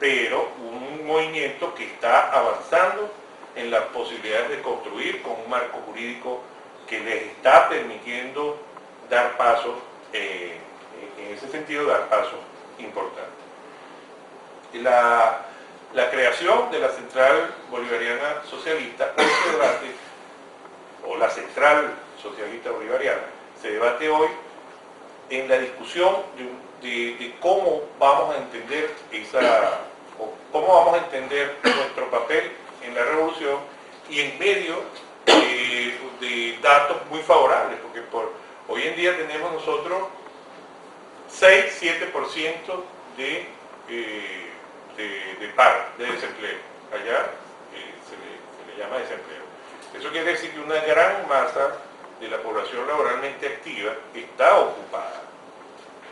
pero un movimiento que está avanzando en las posibilidades de construir con un marco jurídico que les está permitiendo dar pasos, en ese sentido, dar pasos importantes. La creación de la Central Bolivariana Socialista, hoy se debate, o la Central Socialista Bolivariana, se debate hoy en la discusión de cómo vamos a entender cómo vamos a entender nuestro papel en la revolución y en medio de datos muy favorables, porque hoy en día tenemos nosotros 6-7% de paro, de desempleo. Allá se le llama desempleo. Eso quiere decir que una gran masa de la población laboralmente activa está ocupada,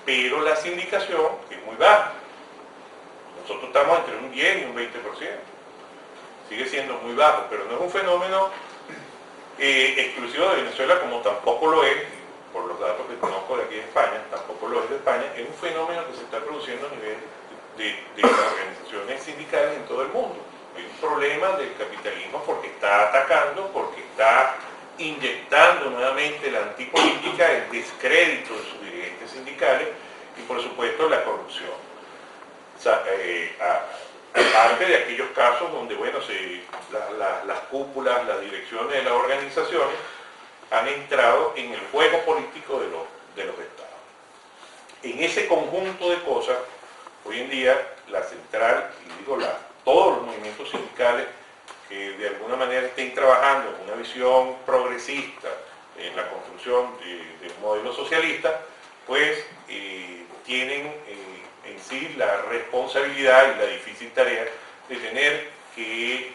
pero la sindicación es muy baja. Nosotros estamos entre un 10 y un 20%. Sigue siendo muy bajo, pero no es un fenómeno exclusivo de Venezuela, como tampoco lo es, por los datos que conozco de aquí de España, tampoco lo es de España. Es un fenómeno que se está produciendo a nivel de las organizaciones sindicales en todo el mundo. Hay un problema del capitalismo porque está atacando, porque está inyectando nuevamente la antipolítica, el descrédito de sus dirigentes sindicales y por supuesto la corrupción. O sea, aparte de aquellos casos donde, bueno, las cúpulas, las direcciones de las organizaciones han entrado en el juego político de los estados. En ese conjunto de cosas, hoy en día la central, y digo todos los movimientos sindicales que de alguna manera estén trabajando con una visión progresista en la construcción de un modelo socialista, pues tienen en sí la responsabilidad y la difícil tarea de tener que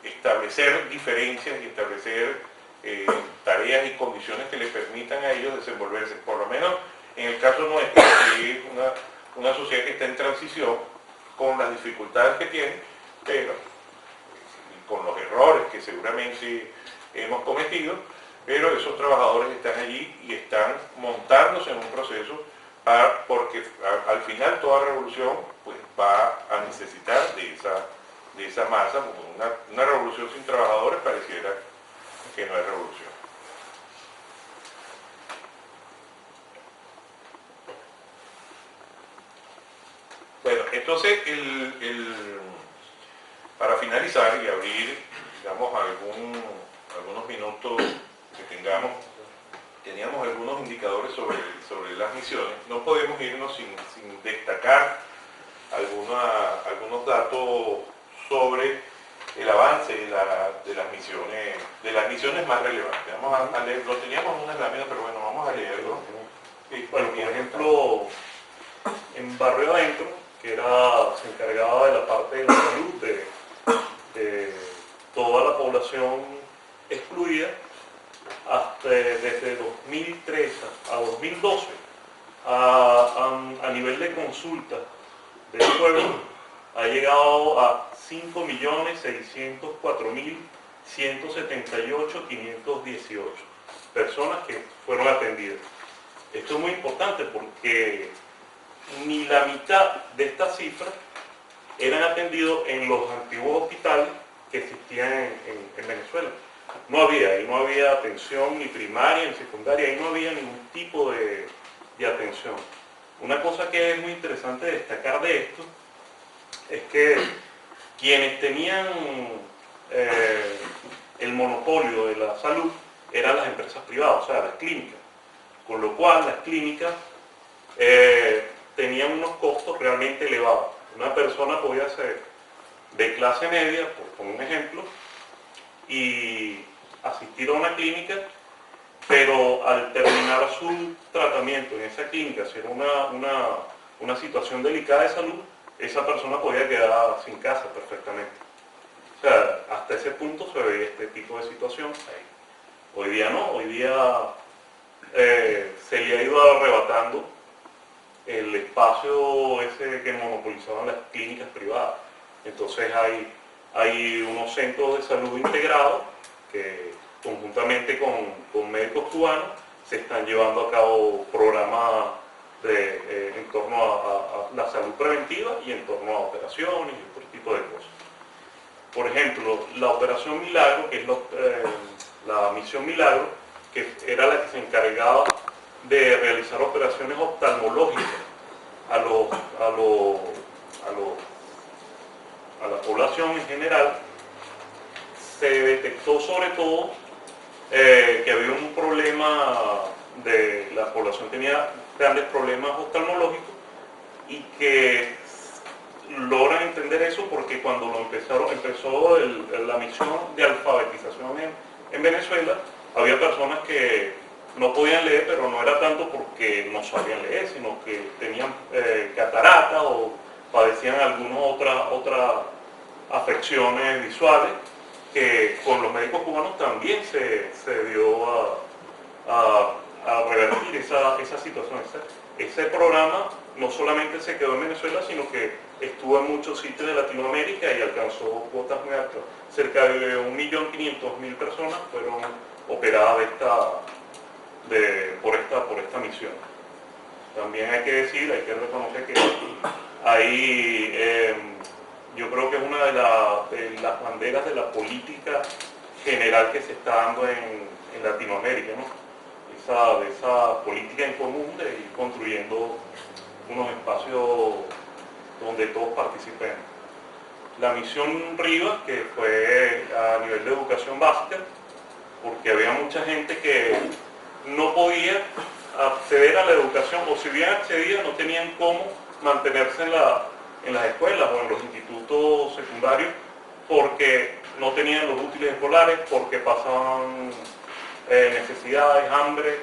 establecer diferencias y establecer tareas y condiciones que le permitan a ellos desenvolverse, por lo menos en el caso nuestro, que es una sociedad que está en transición, con las dificultades que tiene, pero con los errores que seguramente hemos cometido, pero esos trabajadores están allí y están montándose en un proceso porque al final toda revolución pues va a necesitar de esa masa, porque una revolución sin trabajadores pareciera que no es revolución. Bueno, entonces para finalizar y abrir, digamos, algunos minutos que tengamos, teníamos algunos indicadores sobre las misiones. No podemos irnos sin destacar algunos datos sobre el avance de las misiones más relevantes. Vamos a leer, lo teníamos en una lámina, pero bueno, vamos a leerlo. Bueno, por ejemplo, en Barrio Adentro, que se encargaba de la parte de la salud de toda la población excluida, desde 2013 a 2012, a nivel de consulta del pueblo, ha llegado a 5.604.178.518 personas que fueron atendidas. Esto es muy importante porque ni la mitad de estas cifras eran atendidos en los antiguos hospitales que existían en Venezuela. No había atención ni primaria ni secundaria, ahí no había ningún tipo de atención. Una cosa que es muy interesante destacar de esto es que quienes tenían el monopolio de la salud eran las empresas privadas, o sea, las clínicas. Con lo cual las clínicas tenían unos costos realmente elevados. Una persona podía ser de clase media, por poner un ejemplo, y asistir a una clínica, pero al terminar su tratamiento en esa clínica, si era una situación delicada de salud, esa persona podía quedar sin casa perfectamente. O sea, hasta ese punto se veía este tipo de situación. Hoy día no, hoy día se le ha ido arrebatando el espacio ese que monopolizaban las clínicas privadas. Entonces hay unos centros de salud integrados que conjuntamente con médicos cubanos se están llevando a cabo programas en torno a la salud preventiva y en torno a operaciones y otro tipo de cosas. Por ejemplo, la Operación Milagro, que es la misión Milagro, que era la que se encargaba de realizar operaciones oftalmológicas a la población en general, se detectó sobre todo que había un problema la población tenía grandes problemas oftalmológicos y que logran entender eso porque cuando empezó la misión de alfabetización en Venezuela, había personas que no podían leer, pero no era tanto porque no sabían leer, sino que tenían catarata o padecían algunas otras afecciones visuales que con los médicos cubanos también se dio a revertir revertir esa situación. Ese programa no solamente se quedó en Venezuela, sino que estuvo en muchos sitios de Latinoamérica y alcanzó cuotas muy altas. Cerca de 1.500.000 personas fueron operadas por esta misión. También hay que decir, hay que reconocer que ahí yo creo que es una de las banderas de la política general que se está dando en Latinoamérica, ¿no? De esa política en común de ir construyendo unos espacios donde todos participen. La misión Rivas, que fue a nivel de educación básica, porque había mucha gente que no podía acceder a la educación, o si bien accedía, no tenían cómo mantenerse en las escuelas o en los institutos secundarios, porque no tenían los útiles escolares, porque pasaban necesidades, hambre,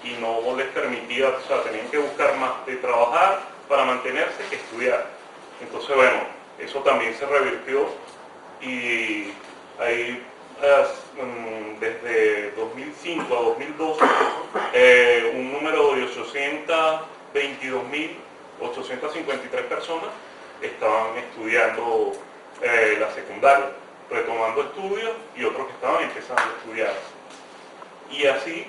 y no les permitía, o sea, tenían que buscar más de trabajar para mantenerse que estudiar. Entonces, bueno, eso también se revirtió y ahí desde 2005 a 2012 un número de 822.853 personas estaban estudiando la secundaria, retomando estudios, y otros que estaban empezando a estudiar. Y así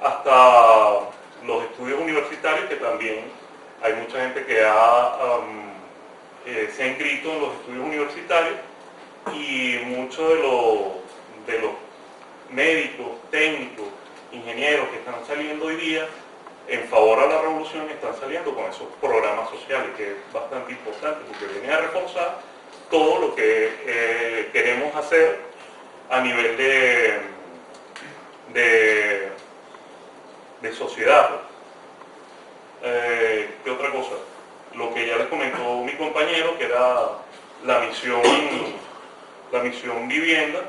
hasta los estudios universitarios, que también hay mucha gente que se ha inscrito en los estudios universitarios, y muchos de los médicos, técnicos, ingenieros que están saliendo hoy día en favor a la revolución están saliendo con esos programas sociales, que es bastante importante porque viene a reforzar todo lo que queremos hacer a nivel de sociedad. ¿Qué otra cosa? Lo que ya les comentó mi compañero, que era la misión vivienda,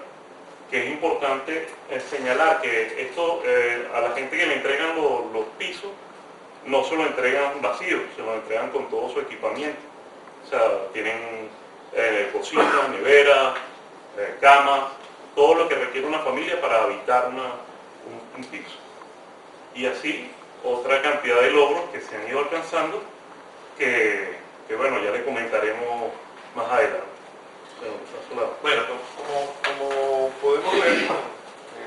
que es importante señalar que esto a la gente que le entregan los pisos no se lo entregan vacíos, se lo entregan con todo su equipamiento. O sea, tienen cocina, nevera, camas, todo lo que requiere una familia para habitar un piso. Y así otra cantidad de logros que se han ido alcanzando, que bueno, ya le comentaremos más adelante. Bueno, como podemos ver en el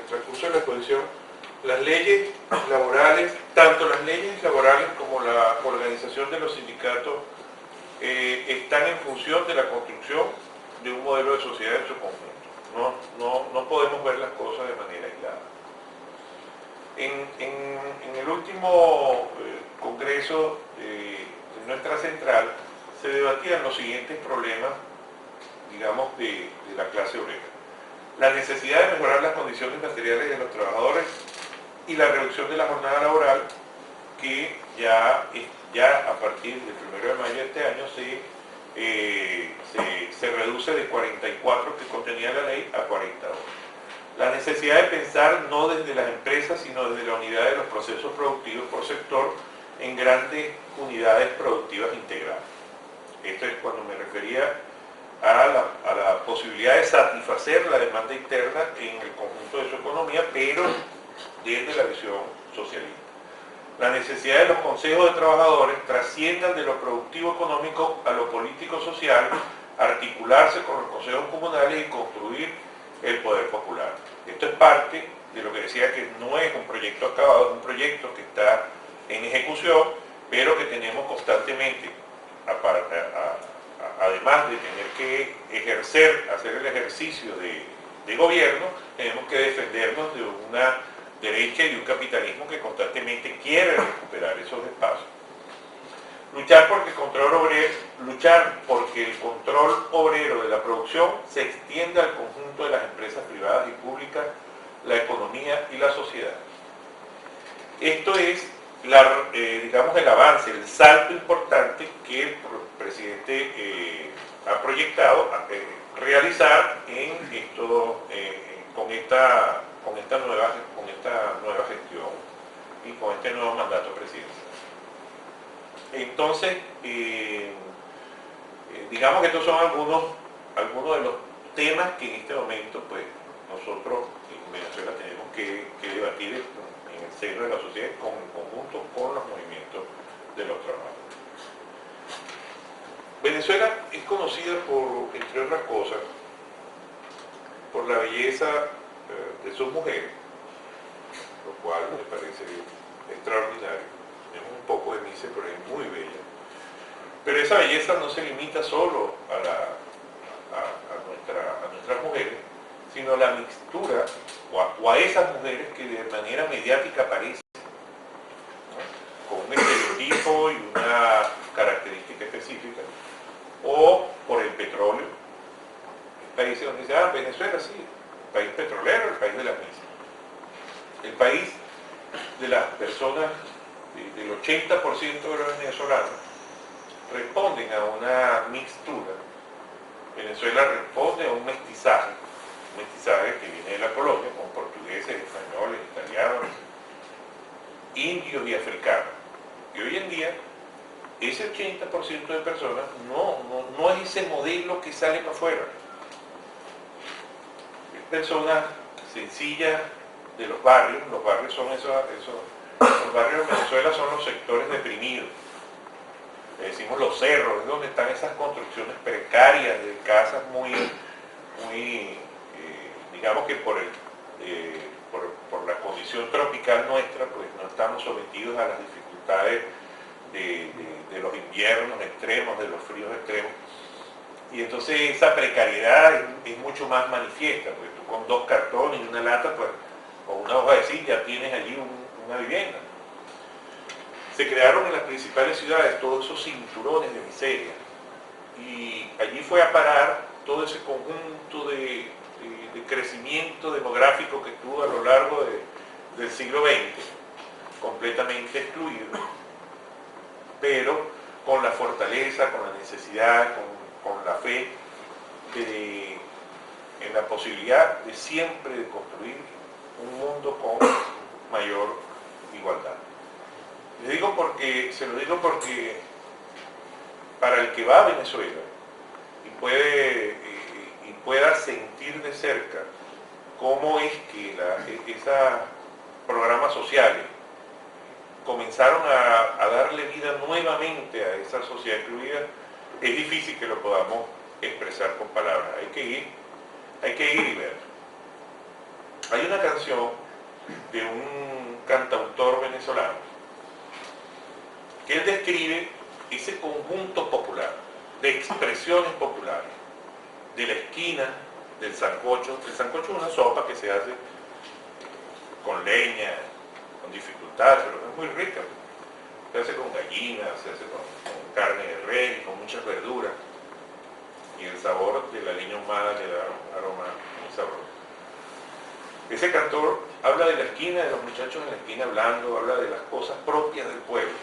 transcurso de la exposición, las leyes laborales, tanto las leyes laborales como la organización de los sindicatos, están en función de la construcción de un modelo de sociedad en su conjunto. No podemos ver las cosas de manera aislada. En el último congreso de nuestra central se debatían los siguientes problemas, digamos, de la clase obrera: la necesidad de mejorar las condiciones materiales de los trabajadores y la reducción de la jornada laboral, que ya a partir del 1 de mayo de este año se reduce de 44 que contenía la ley a 40 horas. La necesidad de pensar no desde las empresas, sino desde la unidad de los procesos productivos por sector en grandes unidades productivas integrales. Esto es cuando me refería a la posibilidad de satisfacer la demanda interna en el conjunto de su economía, pero desde la visión socialista. La necesidad de los consejos de trabajadores trasciendan de lo productivo económico a lo político social, articularse con los consejos comunales y construir el poder popular. Esto es parte de lo que decía, que no es un proyecto acabado, es un proyecto que está en ejecución, pero que tenemos constantemente, además de tener que hacer el ejercicio de gobierno, tenemos que defendernos de una derecha y de un capitalismo que constantemente quiere recuperar esos espacios. Luchar porque el control obrero de la producción se extienda al conjunto de las empresas privadas y públicas, la economía y la sociedad. Esto es, digamos, el avance, el salto importante que el presidente ha proyectado realizar con esta nueva gestión y con este nuevo mandato presidencial. Entonces, digamos que estos son algunos de los temas que en este momento, pues, nosotros en Venezuela tenemos que debatir en el seno de la sociedad en conjunto con los movimientos de los trabajadores. Venezuela es conocida por, entre otras cosas, por la belleza de sus mujeres, lo cual me parece extraordinario. Es un poco de Mise, pero es muy bella. Pero esa belleza no se limita solo a nuestras mujeres, sino a la mixtura o a esas mujeres que de manera mediática aparecen, ¿no?, con un estereotipo y una característica específica, o por el petróleo. Países donde dice, Venezuela sí, el país petrolero, el país de las misas. El país de las personas, del 80% de los venezolanos, responden a una mixtura. Venezuela responde a un mestizaje que viene de la colonia, con portugueses, españoles, italianos, indios y africanos. Y hoy en día, ese 80% de personas no es ese modelo que sale para afuera. Es personas sencillas de los barrios son los barrios de Venezuela son los sectores deprimidos. Le decimos los cerros, es donde están esas construcciones precarias de casas muy digamos que por la condición tropical nuestra, pues no estamos sometidos a las dificultades de los inviernos extremos, de los fríos extremos. Y entonces esa precariedad es mucho más manifiesta, porque tú con 2 cartones y una lata, pues, o una hoja de zinc, ya tienes allí una vivienda. Se crearon en las principales ciudades todos esos cinturones de miseria, y allí fue a parar todo ese conjunto de crecimiento demográfico que tuvo a lo largo del siglo XX, completamente excluido, pero con la fortaleza, con la necesidad, con la fe en la posibilidad de siempre de construir un mundo con mayor igualdad. Se lo digo porque para el que va a Venezuela y pueda sentir de cerca cómo es que esos programas sociales comenzaron a darle vida nuevamente a esa sociedad incluida, es difícil que lo podamos expresar con palabras. Hay que ir y ver. Hay una canción de un cantautor venezolano que él describe ese conjunto popular, de expresiones populares, de la esquina, del sancocho. El sancocho es una sopa que se hace con leña, con dificultad, pero es muy rica. Se hace con gallina, se hace con carne de res, con muchas verduras. Y el sabor de la leña ahumada le da un aroma muy sabroso. Ese cantor habla de la esquina, de los muchachos en la esquina hablando, habla de las cosas propias del pueblo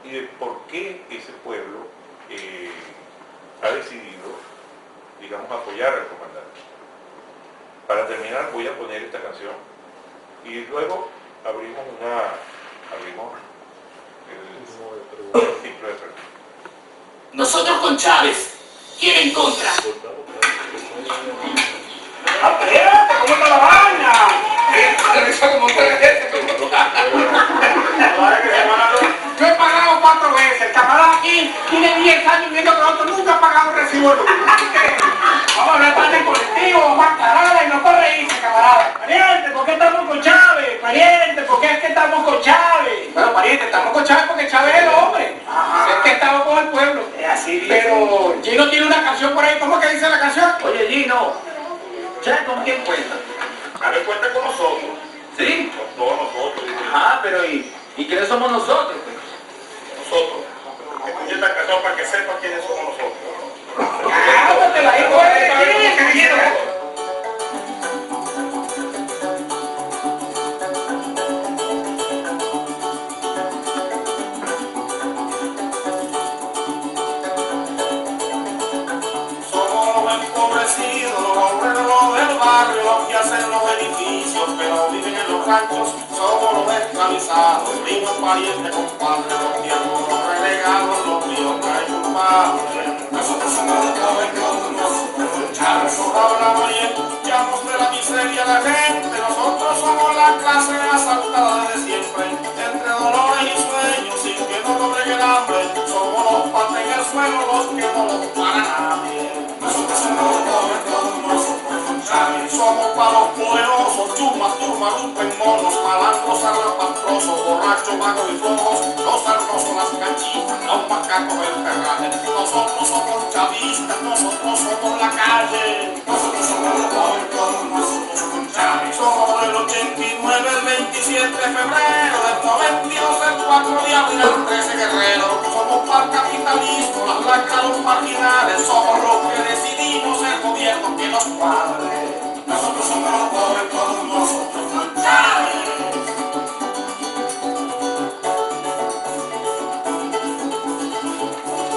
y de por qué ese pueblo ha decidido, digamos, apoyar al comandante. Para terminar voy a poner esta canción y luego abrimos el ciclo de preguntas. Nosotros con Chávez, ¿quién en contra? ¡Apérate! ¿Cómo está la vaina? Yo he pagado 4 veces. El camarada aquí tiene 10 años viviendo con otro, nunca ha pagado un recibo. Vamos a hablar más del colectivo, más carada y no por reírse, camarada. Pariente, ¿por qué estamos con Chávez? Pariente, ¿por qué es que estamos con Chávez? Bueno, pariente, estamos con Chávez porque Chávez es el hombre. Es que estamos con el pueblo. Es así, pero Gino tiene una canción por ahí. ¿Cómo es que dice la canción? Oye, Gino, ¿sabes con quién cuenta? A ver, cuenta con nosotros. ¿Sí? Con todos nosotros. Ajá, pero ¿y quiénes somos nosotros? Nosotros. Escuchen esta canción para que sepan quiénes somos nosotros. ¡Ah, te la digo! Somos los empobrecidos, los obreros del barrio, los que hacen los edificios, pero viven en los ranchos. Somos los esclavizados, primos, parientes, compadres, los tiernos, los relegados, los míos, caen culpables. Nosotros somos los pobres, Chávez. Nosotros hablamos y escuchamos de la miseria de la gente. Nosotros somos la clase asalariada. somos para los poderosos, chumas, turmalumpen, monos, malandros, arrapastrosos, borrachos, vagos y flojos, los arrosos, las canchitas, los macacos del ferraje. Nosotros somos chavistas, nosotros somos la calle. Nosotros somos los pobres, nosotros somos Chávez. Somos del 89, el 27 de febrero, del 92, el 4 de abril, el 13 guerrero. Somos para el capitalismo, las lacras, los marginales, somos los que decidimos el gobierno que nos cuadre. Nosotros somos los pobres, todos nosotros somos Chávez.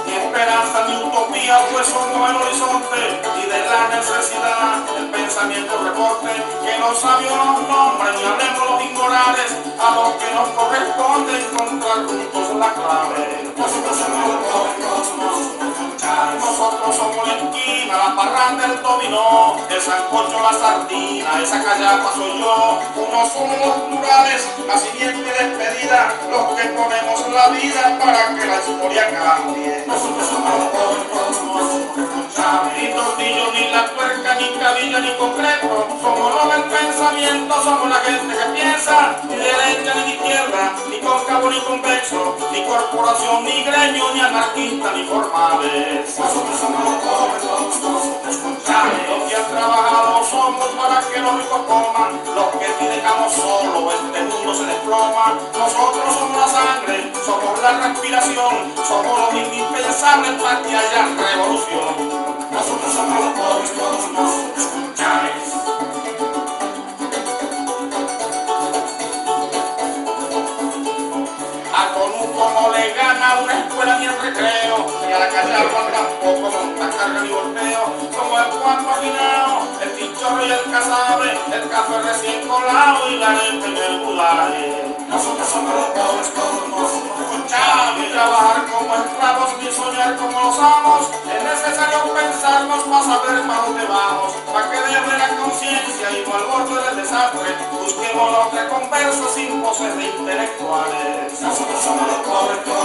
Ni esperanza ni utopía, pues somos el horizonte, y de la necesidad el pensamiento reporte, que los sabios nos nombren y hablemos los inmorales, a los que nos corresponde encontrar juntos la clave. Nosotros somos los pobres, todos nosotros somos Chávez. Nosotros somos la esquina, la parranda, el dominó, el sancocho, la sardina, esa callapa soy yo. Unos somos los plurales, nacimiento y despedida, los que ponemos la vida para que la historia cambie. Nosotros somos los pobres, todos nosotros somos Chávez. Ni tortillo, ni la tuerca, ni cabilla, ni concreto, somos los del pensamiento, somos la gente que piensa, ni derecha ni de izquierda, ni cóncavo ni convexo, ni corporación, ni gremio, ni anarquista, ni formales. Nosotros somos los pobres, todos nosotros somos Chávez. Los que han trabajado somos para que los ricos coman, los que si dejamos solo este mundo se desploma. Nosotros somos la sangre, somos la respiración, somos los indispensables para que haya revolución. Nosotros somos los pobres, todos nosotros somos Chávez. A Conuco no le gana una escuela ni el recreo, y a la callapa tampoco monta carga ni volteo, como el Juan Paginao, el Chichorro y el Casabe, el café recién colado y la arepa en el budare. Nosotros somos los pobres, todos nosotros somos Chávez. Ni trabajar como esclavos, ni soñar como los amos, es necesario pensarnos para saber para dónde vamos, para que deje la conciencia y no al borde del desastre, busquemos los reconversos sin poses de intelectuales. Nosotros somos los pobres, todos